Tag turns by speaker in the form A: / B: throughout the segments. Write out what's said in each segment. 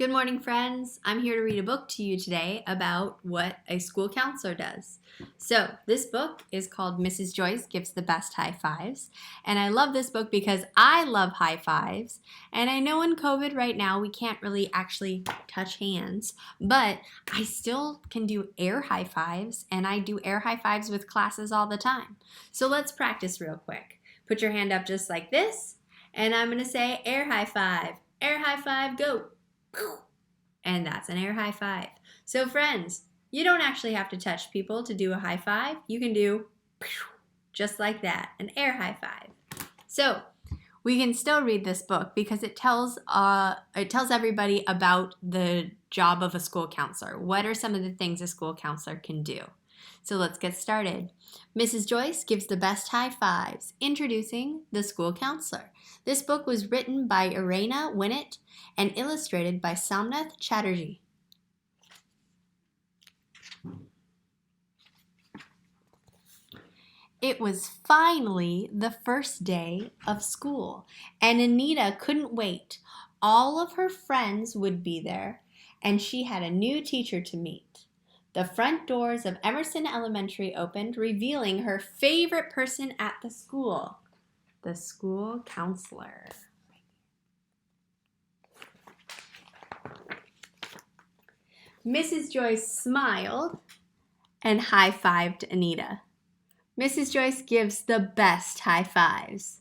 A: Good morning, friends. I'm here to read a book to you today about what a school counselor does. So, this book is called Mrs. Joyce Gives the Best High Fives. And I love this book because I love high fives. And I know in COVID right now we can't really actually touch hands, but I still can do air high fives, and I do air high fives with classes all the time. So, let's practice real quick. Put your hand up just like this, and I'm going to say air high five. Air high five, go. And that's an air high five. So friends, you don't actually have to touch people to do a high five. You can do just like that, an air high five. So we can still read this book because it tells everybody about the job of a school counselor. What are some of the things a school counselor can do? So let's get started. Mrs. Joyce Gives the Best High Fives, introducing the school counselor. This book was written by Irena Winnett and illustrated by Somnath Chatterjee. It was finally the first day of school, and Anita couldn't wait. All of her friends would be there, and she had a new teacher to meet. The front doors of Emerson Elementary opened, revealing her favorite person at the school, the school counselor. Mrs. Joyce smiled and high-fived Anita. Mrs. Joyce gives the best high fives.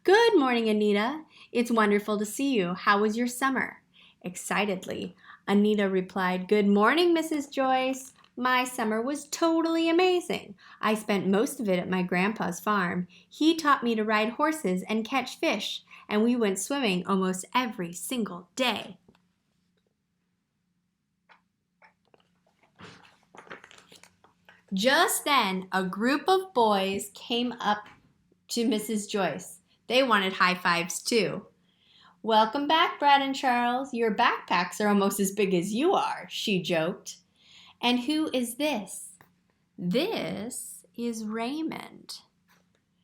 A: Good morning, Anita. It's wonderful to see you. How was your summer? Excitedly, Anita replied, Good morning, Mrs. Joyce. My summer was totally amazing. I spent most of it at my grandpa's farm. He taught me to ride horses and catch fish, and we went swimming almost every single day. Just then, a group of boys came up to Mrs. Joyce. They wanted high fives too. Welcome back, Brad and Charles. Your backpacks are almost as big as you are, she joked. And who is this? This is Raymond.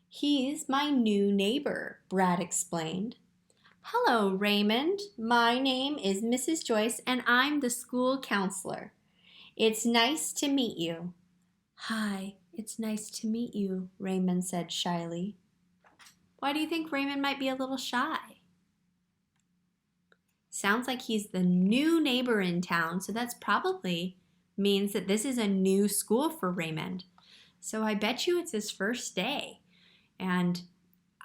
A: He's my new neighbor, Brad explained. Hello, Raymond. My name is Mrs. Joyce, and I'm the school counselor. It's nice to meet you. Hi, it's nice to meet you, Raymond said shyly. Why do you think Raymond might be a little shy? Sounds like he's the new neighbor in town, so that's probably means that this is a new school for Raymond. So I bet you it's his first day. And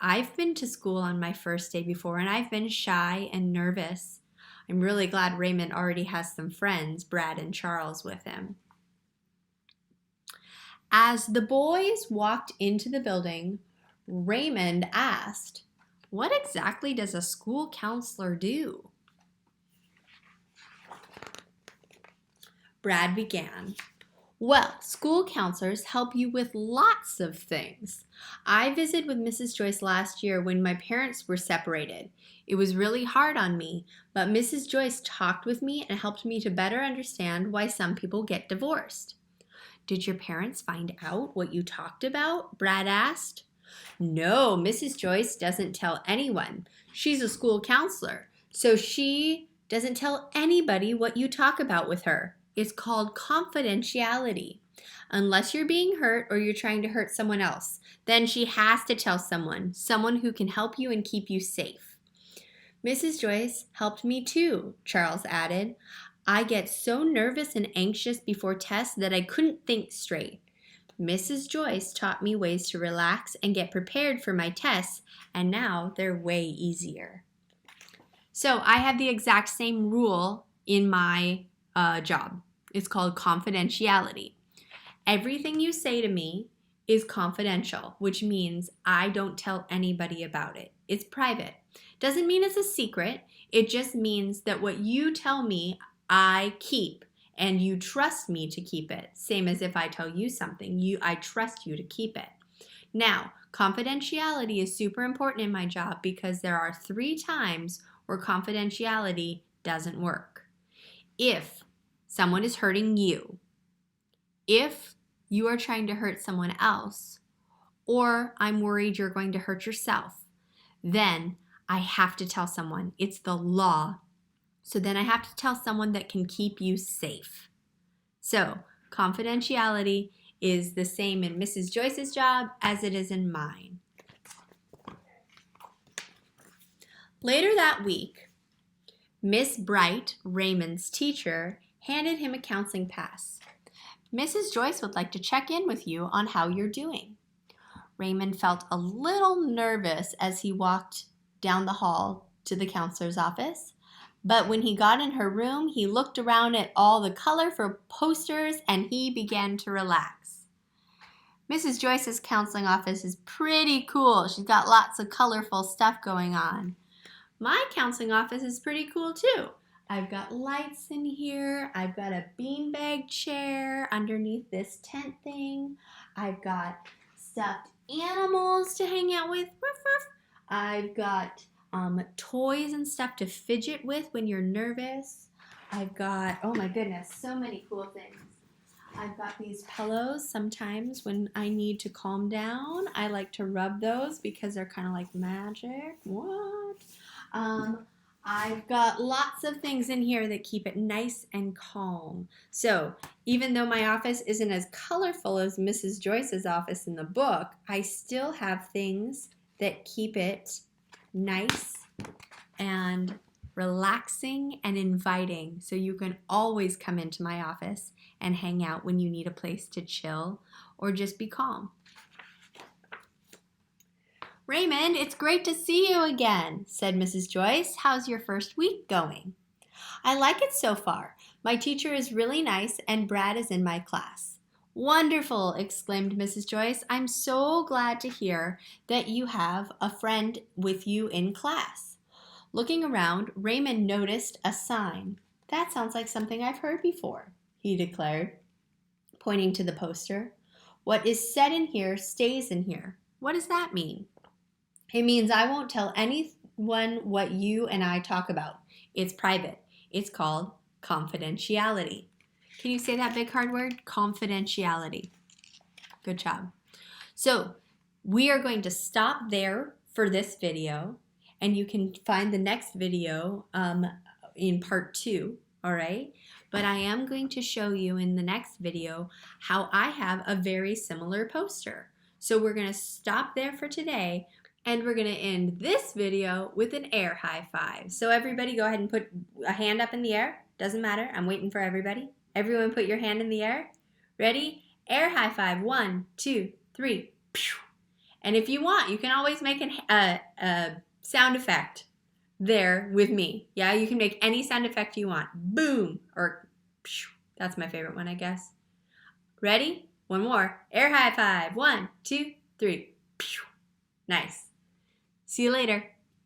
A: I've been to school on my first day before, and I've been shy and nervous. I'm really glad Raymond already has some friends, Brad and Charles, with him. As the boys walked into the building, Raymond asked, What exactly does a school counselor do? Brad began. Well, school counselors help you with lots of things. I visited with Mrs. Joyce last year when my parents were separated. It was really hard on me, but Mrs. Joyce talked with me and helped me to better understand why some people get divorced. Did your parents find out what you talked about? Brad asked. No, Mrs. Joyce doesn't tell anyone. She's a school counselor, so she doesn't tell anybody what you talk about with her. It's called confidentiality. Unless you're being hurt or you're trying to hurt someone else, then she has to tell someone who can help you and keep you safe. Mrs. Joyce helped me too, Charles added. I get so nervous and anxious before tests that I couldn't think straight. Mrs. Joyce taught me ways to relax and get prepared for my tests, and now they're way easier. So I have the exact same rule in my job. It's called confidentiality. Everything you say to me is confidential, which means I don't tell anybody about it. It's private. Doesn't mean it's a secret. It just means that what you tell me, I keep, and you trust me to keep it. Same as if I tell you something, I trust you to keep it. Now, confidentiality is super important in my job because there are 3 times where confidentiality doesn't work. If someone is hurting you, if you are trying to hurt someone else, or I'm worried you're going to hurt yourself, then I have to tell someone. It's the law. So then I have to tell someone that can keep you safe. So confidentiality is the same in Mrs. Joyce's job as it is in mine. Later that week, Miss Bright, Raymond's teacher, handed him a counseling pass. Mrs. Joyce would like to check in with you on how you're doing. Raymond felt a little nervous as he walked down the hall to the counselor's office. But when he got in her room, he looked around at all the colorful posters and he began to relax. Mrs. Joyce's counseling office is pretty cool. She's got lots of colorful stuff going on. My counseling office is pretty cool too. I've got lights in here. I've got a beanbag chair underneath this tent thing. I've got stuffed animals to hang out with. I've got toys and stuff to fidget with when you're nervous. I've got, oh my goodness, so many cool things. I've got these pillows sometimes when I need to calm down. I like to rub those because they're kind of like magic. What? I've got lots of things in here that keep it nice and calm. So even though my office isn't as colorful as Mrs. Joyce's office in the book, I still have things that keep it nice and relaxing and inviting. So you can always come into my office and hang out when you need a place to chill or just be calm. Raymond, it's great to see you again, said Mrs. Joyce. How's your first week going? I like it so far. My teacher is really nice and Brad is in my class. Wonderful, exclaimed Mrs. Joyce. I'm so glad to hear that you have a friend with you in class. Looking around, Raymond noticed a sign. That sounds like something I've heard before, he declared, pointing to the poster. What is said in here stays in here. What does that mean? It means I won't tell anyone what you and I talk about. It's private. It's called confidentiality. Can you say that big hard word? Confidentiality. Good job. So we are going to stop there for this video, and you can find the next video in part 2, all right? But I am going to show you in the next video how I have a very similar poster. So we're going to stop there for today. And we're going to end this video with an air high five. So everybody go ahead and put a hand up in the air. Doesn't matter. I'm waiting for everybody. Everyone put your hand in the air. Ready? Air high five. 1, 2, 3. And if you want, you can always make a sound effect there with me. Yeah, you can make any sound effect you want. Boom. Or that's my favorite one, I guess. Ready? One more. Air high five. 1, 2, 3. Nice. See you later.